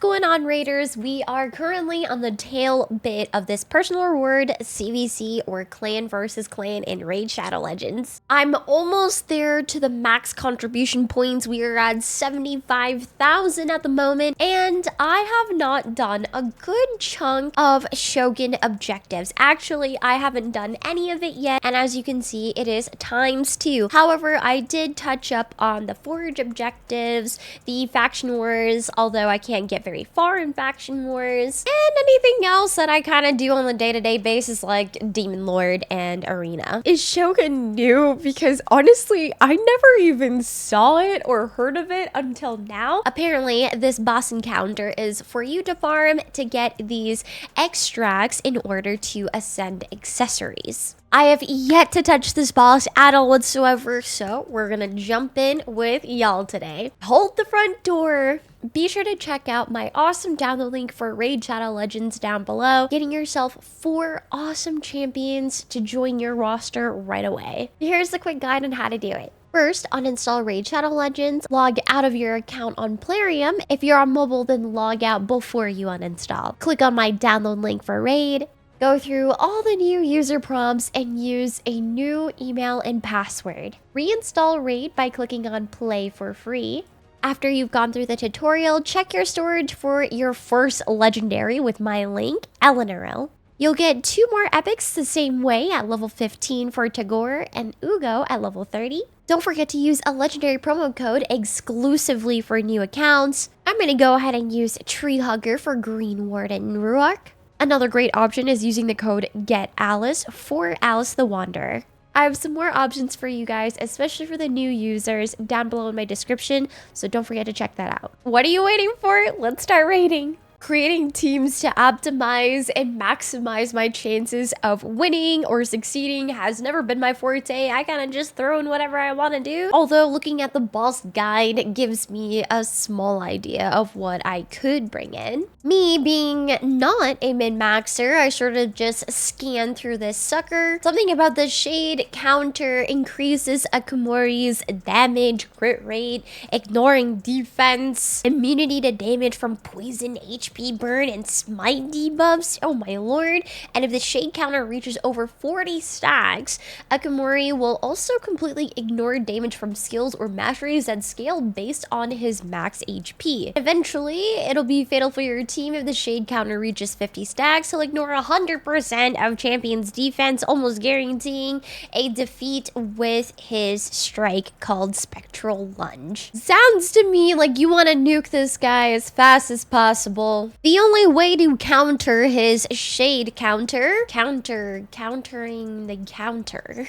going on, Raiders? We are currently on the tail bit of this personal reward CVC or clan versus clan in Raid Shadow Legends. I'm almost there to the max contribution points. We are at 75,000 at the moment, and I have not done a good chunk of Shogun objectives. Actually, I haven't done any of it yet, and as you can see, it is ×2. However, I did touch up on the forage objectives, the faction wars, although I can't get very far in faction wars, and anything else that I kind of do on the day-to-day basis like Demon Lord and Arena. Is Shogun new? Because honestly, I never even saw it or heard of it until now. Apparently, this boss encounter is for you to farm to get these extracts in order to ascend accessories. I have yet to touch this boss at all whatsoever, so we're gonna jump in with y'all today. Hold the front door. Be sure to check out my awesome download link for Raid Shadow Legends down below, getting yourself 4 awesome champions to join your roster right away. Here's the quick guide on how to do it. First, uninstall Raid Shadow Legends, log out of your account on Plarium. If you're on mobile, then log out before you uninstall. Click on my download link for Raid. Go through all the new user prompts and use a new email and password. Reinstall Raid by clicking on Play for free. After you've gone through the tutorial, check your storage for your first legendary with my link, Eleanor. You'll get 2 more epics the same way at level 15 for Tagore and Ugo at level 30. Don't forget to use a legendary promo code exclusively for new accounts. I'm going to go ahead and use TREEHUGGER for Greenwarden and Ruarc. Another great option is using the code GETALICE for Alice the Wanderer. I have some more options for you guys, especially for the new users, down below in my description, so don't forget to check that out. What are you waiting for? Let's start raiding. Creating teams to optimize and maximize my chances of winning or succeeding has never been my forte. I kind of just throw in whatever I want to do. Although looking at the boss guide gives me a small idea of what I could bring in. Me being not a min-maxer, I sort of just scan through this sucker. Something about the shade counter increases Akamori's damage, crit rate, ignoring defense, immunity to damage from poison, HP burn, and smite debuffs. Oh my lord. And if the shade counter reaches over 40 stacks, Akamori will also completely ignore damage from skills or masteries that scale based on his max HP. Eventually, it'll be fatal for your team if the shade counter reaches 50 stacks. He'll ignore 100% of champion's defense, almost guaranteeing a defeat with his strike called Spectral Lunge. Sounds to me like you want to nuke this guy as fast as possible. The only way to counter his shade countering the counter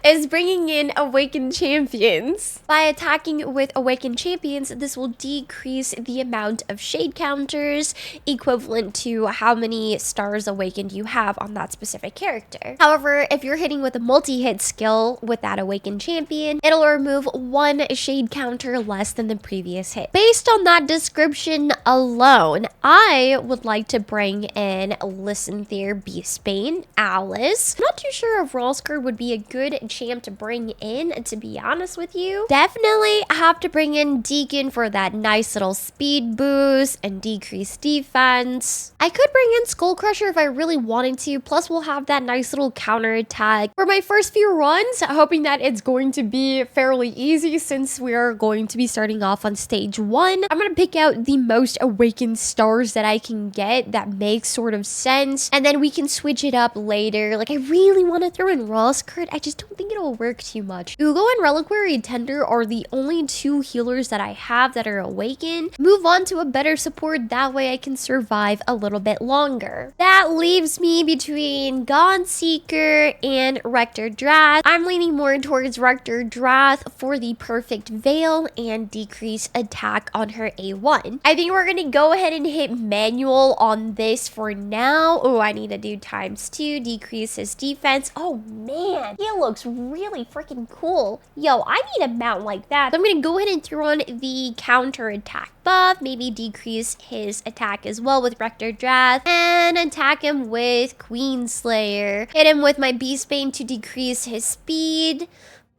is bringing in awakened champions. By attacking with awakened champions, this will decrease the amount of shade counters equivalent to how many stars awakened you have on that specific character. However, if you're hitting with a multi-hit skill with that awakened champion, it'll remove 1 shade counter less than the previous hit. Based on that description alone, I would like to bring in Lysanthere, Beastbane, Alice. I'm not too sure if Ruarc would be a good champ to bring in, to be honest with you. Definitely have to bring in Deacon for that nice little speed boost and decreased defense. I could bring in Skullcrusher if I really wanted to, plus we'll have that nice little counter attack for my first few runs, hoping that it's going to be fairly easy since we are going to be starting off on stage 1. I'm gonna pick out the most awakened stars that I can get that makes sort of sense, and then we can switch it up later. Like, I really want to throw in Ruarc. I just don't think it'll work too much. Ugo and Reliquary Tender are the only 2 healers that I have that are awakened. Move on to a better support, that way I can survive a little bit longer. That leaves me between Godseeker and Rector Drath. I'm leaning more towards Rector Drath for the perfect veil and decrease attack on her A1. I think we're gonna go ahead and hit manual on this for now. Oh, I need to do ×2, decrease his defense. Oh man, he looks really freaking cool. Yo, I need a mount like that. So I'm gonna go ahead and throw on the counter attack buff, maybe decrease his attack as well with Rector Drath, and attack him with Queenslayer. Hit him with my Beastbane to decrease his speed.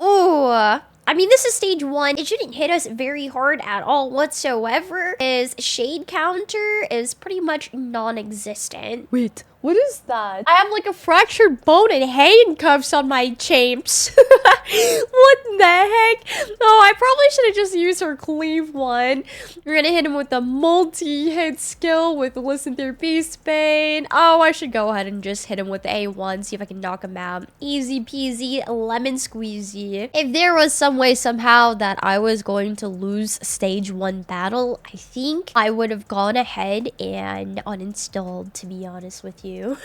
Ooh, I mean, this is stage 1. It shouldn't hit us very hard at all whatsoever. His shade counter is pretty much non-existent. Wait, what is that? I have like a fractured bone and handcuffs on my champs. What the heck? Oh, I probably should have just used her cleave one. We're gonna hit him with the multi-hit skill with Listen Through Beast Bane. Oh, I should go ahead and just hit him with the A1, see if I can knock him out. Easy peasy, lemon squeezy. If there was some way somehow that I was going to lose stage 1 battle, I think I would have gone ahead and uninstalled, to be honest with you.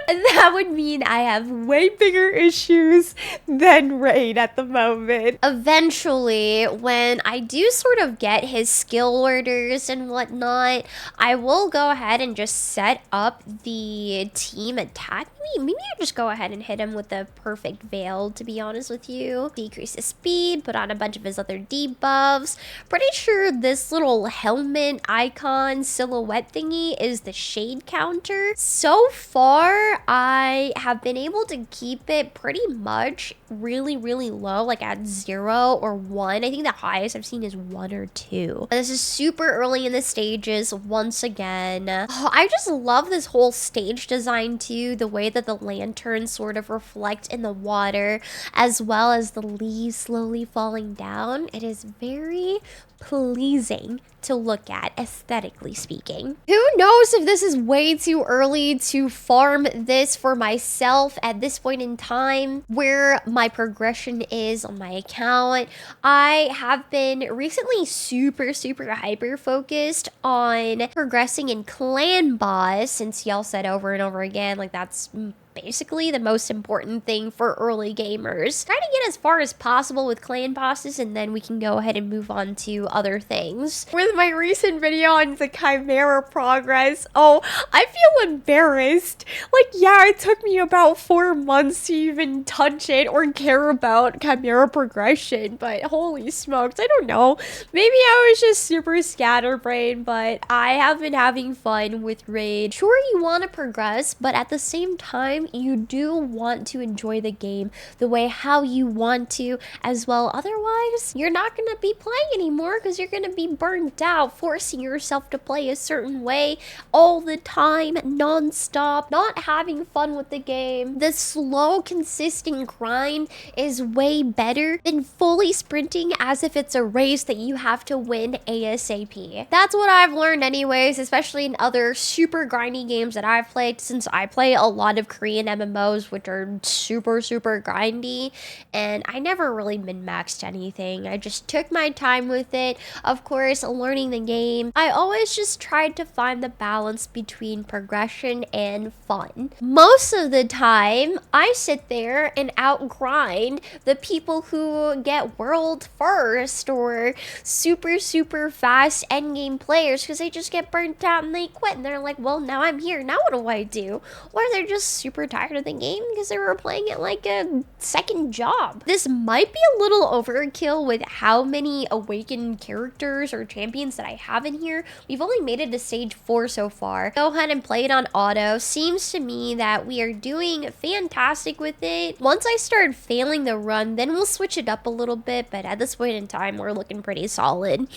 That would mean I have way bigger issues than Raid at the moment. Eventually, when I do sort of get his skill orders and whatnot, I will go ahead and just set up the team attack. Maybe I just go ahead and hit him with the perfect veil, to be honest with you. Decrease his speed, put on a bunch of his other debuffs. Pretty sure this little helmet icon silhouette thingy is the shade counter. So far, I have been able to keep it pretty much really low, like at 0 or 1. I think the highest I've seen is 1 or 2. This is super early in the stages once again. Oh, I just love this whole stage design too, the way that the lanterns sort of reflect in the water, as well as the leaves slowly falling down. It is very pleasing to look at, aesthetically speaking. Who knows if this is way too early to farm this for myself at this point in time, where my progression is on my account. I have been recently super hyper focused on progressing in clan boss, since y'all said over and over again, like that's basically the most important thing for early gamers. Try to get as far as possible with clan bosses, and then we can go ahead and move on to other things. With my recent video on the Chimera progress, oh, I feel embarrassed. Like, yeah, it took me about 4 months to even touch it or care about Chimera progression, but holy smokes, I don't know. Maybe I was just super scatterbrained, but I have been having fun with Raid. Sure, you want to progress, but at the same time, you do want to enjoy the game the way how you want to as well. Otherwise, you're not going to be playing anymore because you're going to be burnt out, forcing yourself to play a certain way all the time, non-stop, not having fun with the game. The slow, consistent grind is way better than fully sprinting as if it's a race that you have to win ASAP. That's what I've learned anyways, especially in other super grindy games that I've played, since I play a lot of Korean MMOs, which are super grindy, and I never really min-maxed anything. I just took my time with it. Of course, learning the game, I always just tried to find the balance between progression and fun. Most of the time, I sit there and outgrind the people who get world first or super fast endgame players, because they just get burnt out and they quit, and they're like, well, now I'm here, now what do I do? Or they're just super tired of the game because they were playing it like a second job. This might be a little overkill with how many awakened characters or champions that I have in here. We've only made it to stage 4 so far. Go ahead and play it on auto. Seems to me that we are doing fantastic with it. Once I start failing the run, then we'll switch it up a little bit, but at this point in time, we're looking pretty solid.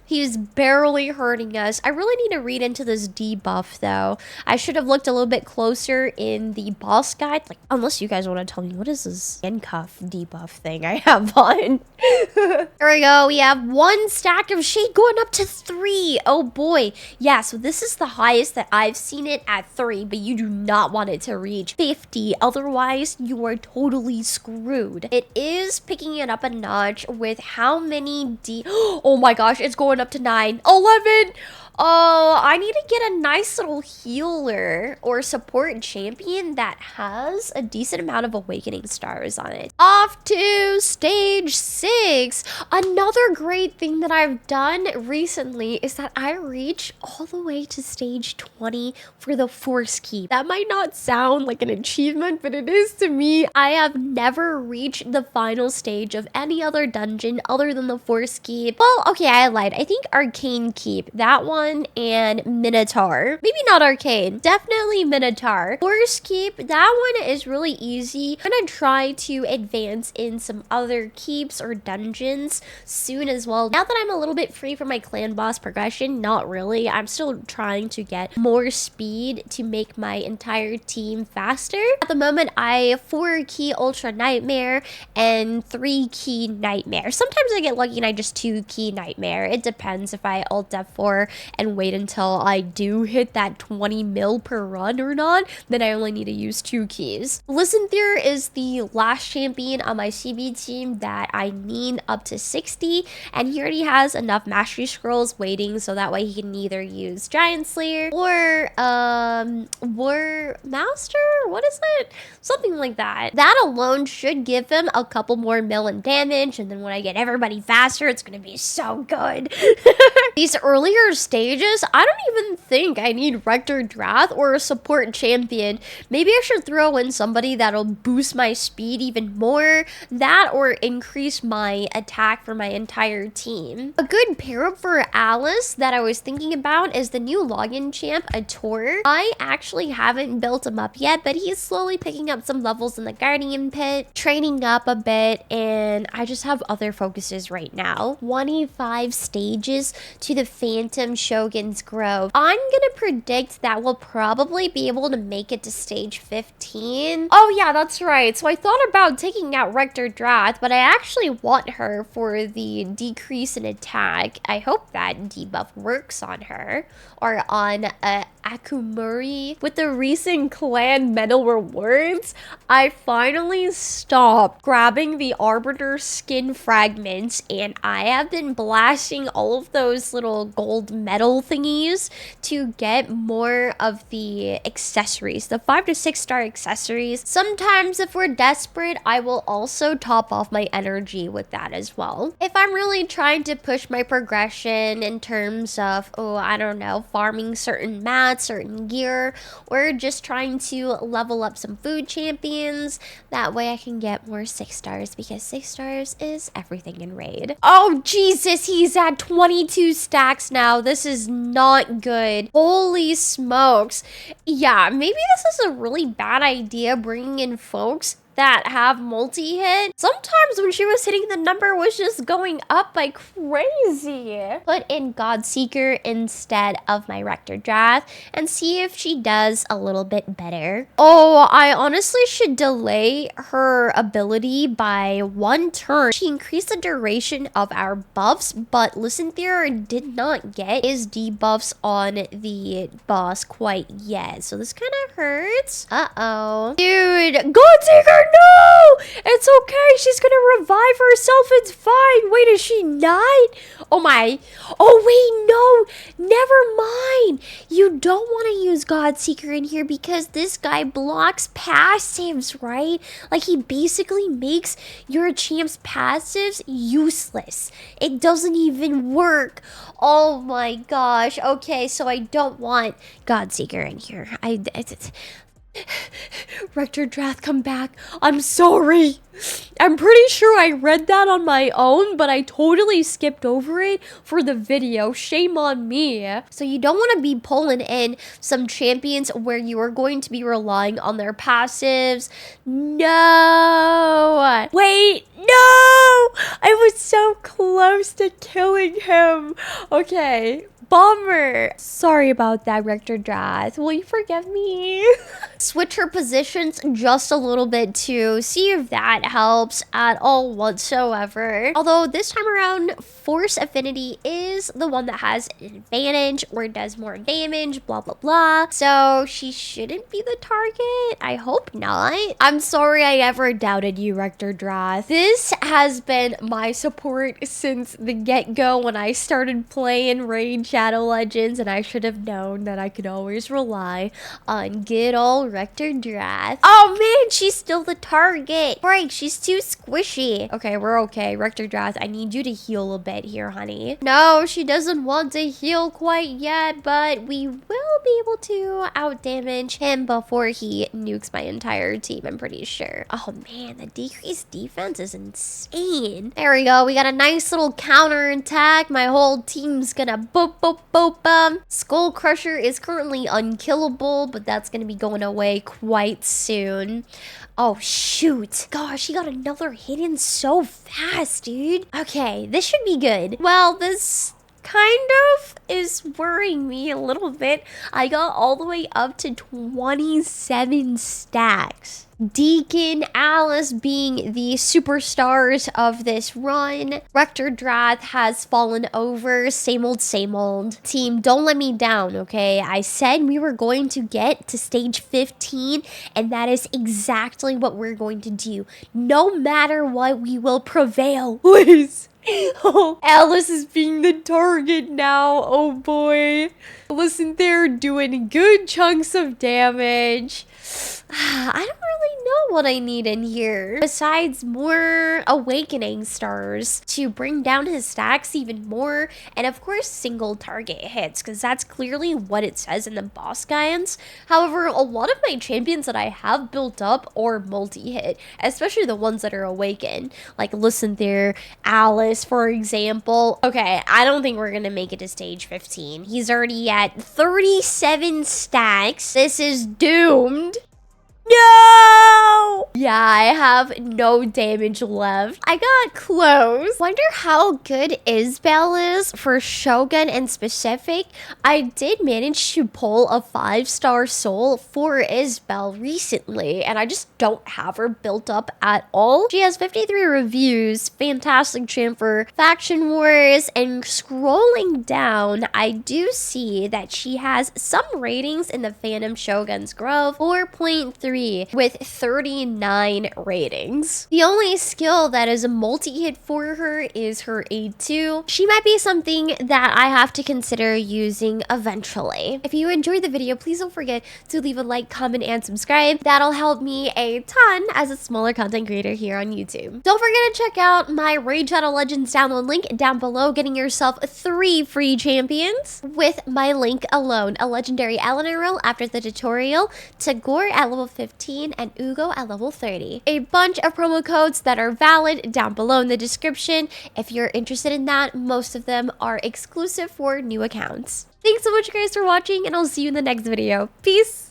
He's barely hurting us. I really need to read into this debuff though. I should have looked a little bit closer in the boss guide, like, unless you guys want to tell me what is this handcuff debuff thing I have on. There we go. We have 1 stack of shade going up to 3. Oh boy. Yeah, so this is the highest that I've seen it at 3, but you do not want it to reach 50. Otherwise, you are totally screwed. It is picking it up a notch with how many oh my gosh, it's going up to 9. 11. Oh, I need to get a nice little healer or support champion that has a decent amount of awakening stars on it. Off to stage 6. Another great thing that I've done recently is that I reached all the way to stage 20 for the Force Keep. That might not sound like an achievement, but it is to me. I have never reached the final stage of any other dungeon other than the Force Keep. Well, okay, I lied. I think Arcane Keep. That one Shogun and Minotaur. Maybe not Arcane, definitely Minotaur. Force Keep, that one is really easy. I'm gonna try to advance in some other keeps or dungeons soon as well. Now that I'm a little bit free from my clan boss progression, not really. I'm still trying to get more speed to make my entire team faster. At the moment, I have 4 key Ultra Nightmare and 3 key Nightmare. Sometimes I get lucky and I just 2 key Nightmare. It depends if I ult F4 and wait until I do hit that 20 mil per run or not, then I only need to use 2 keys. Lysanther is the last champion on my CB team that I need up to 60, and he already has enough mastery scrolls waiting, so that way he can either use Giant Slayer or War Master? What is it? Something like that. That alone should give him a couple more mil in damage, and then when I get everybody faster, it's gonna be so good. These earlier stages, I don't even think I need Rector Drath or a support champion. Maybe I should throw in somebody that'll boost my speed even more, that or increase my attack for my entire team. A good pair up for Alice that I was thinking about is the new login champ, Ator. I actually haven't built him up yet, but he's slowly picking up some levels in the Guardian Pit, training up a bit, and I just have other focuses right now. 25 stages to the Phantom Shogun's Grove. I'm gonna predict that we'll probably be able to make it to stage 15. Oh yeah, that's right. So I thought about taking out Rector Drath, but I actually want her for the decrease in attack. I hope that debuff works on her, or on Akumuri. With the recent clan medal rewards, I finally stopped grabbing the Arbiter skin fragments, and I have been blasting all of those little gold medal thingies to get more of the accessories, the 5 to 6 star accessories. Sometimes if we're desperate, I will also top off my energy with that as well. If I'm really trying to push my progression in terms of, oh, I don't know, farming certain mats, certain gear, or just trying to level up some food champions, that way I can get more 6 stars, because 6 stars is everything in raid. Oh Jesus, he's at 22 stacks now. This is not good. Holy smokes. Yeah, maybe this is a really bad idea, bringing in folks that have multi-hit. Sometimes when she was hitting, the number was just going up like crazy. Put in Godseeker instead of my Rector Drath and see if she does a little bit better. Oh, I honestly should delay her ability by 1 turn. She increased the duration of our buffs, but Lysanther did not get his debuffs on the boss quite yet, so this kind of hurts. Uh-oh. Dude, Godseeker, no! It's okay. She's gonna revive herself. It's fine. Wait, is she not? Oh my. Oh wait, no. Never mind. You don't want to use Godseeker in here because this guy blocks passives, right? Like, he basically makes your champ's passives useless. It doesn't even work. Oh my gosh. Okay, so I don't want Godseeker in here. Rector Drath, come back. I'm sorry. I'm pretty sure I read that on my own, but I totally skipped over it for the video. Shame on me. So you don't want to be pulling in some champions where you are going to be relying on their passives. No. Wait, no. I was so close to killing him. Okay. Bummer. Sorry about that, Rector Drath. Will you forgive me? Switch her positions just a little bit to see if that helps at all whatsoever. Although this time around, Force Affinity is the one that has an advantage or does more damage, blah, blah, blah. So she shouldn't be the target. I hope not. I'm sorry I ever doubted you, Rector Drath. This has been my support since the get-go when I started playing Raid Shadow Legends, and I should have known that I could always rely on good old Rector Drath. Oh man, she's still the target. Break, she's too squishy. Okay, we're okay. Rector Drath, I need you to heal a bit here, honey. No, she doesn't want to heal quite yet, but we will still be able to outdamage him before he nukes my entire team, I'm pretty sure. Oh man, the decreased defense is insane. There we go. We got a nice little counter attack. My whole team's gonna boop, boop, boop. Skull Crusher is currently unkillable, but that's gonna be going away quite soon. Oh, shoot. Gosh, he got another hit in so fast, dude. Okay, this should be good. Well, this kind of is worrying me a little bit. I got all the way up to 27 stacks. Deacon, Alice being the superstars of this run. Rector Drath has fallen over. Same old. Team, don't let me down, okay? I said we were going to get to stage 15, and that is exactly what we're going to do. No matter what, we will prevail. Please. Oh, Alice is being the target now. Oh boy. Listen, they're doing good chunks of damage. I don't really know what I need in here besides more awakening stars to bring down his stacks even more, and of course single target hits, because that's clearly what it says in the boss guidance. However, a lot of my champions that I have built up are multi-hit, especially the ones that are awakened, like listen there, Alice for example. Okay, I don't think we're gonna make it to stage 15. He's already at 37 stacks. This is doomed. No! Yeah, I have no damage left. I got close. Wonder how good Isbell is for Shogun in specific. I did manage to pull a 5-star soul for Isbell recently, and I just don't have her built up at all. She has 53 reviews, fantastic champ for Faction Wars, and scrolling down, I do see that she has some ratings in the Phantom Shogun's Grove, 4.3 with 39 ratings. The only skill that is a multi-hit for her is her A2. She might be something that I have to consider using eventually. If you enjoyed the video, please don't forget to leave a like, comment, and subscribe. That'll help me a ton as a smaller content creator here on YouTube. Don't forget to check out my Raid Shadow Legends download link down below, getting yourself 3 free champions with my link alone. A legendary Eleanor roll after the tutorial, Tagore at level 50, and Ugo at level 30. A bunch of promo codes that are valid down below in the description. If you're interested in that, most of them are exclusive for new accounts. Thanks so much guys for watching, and I'll see you in the next video. Peace!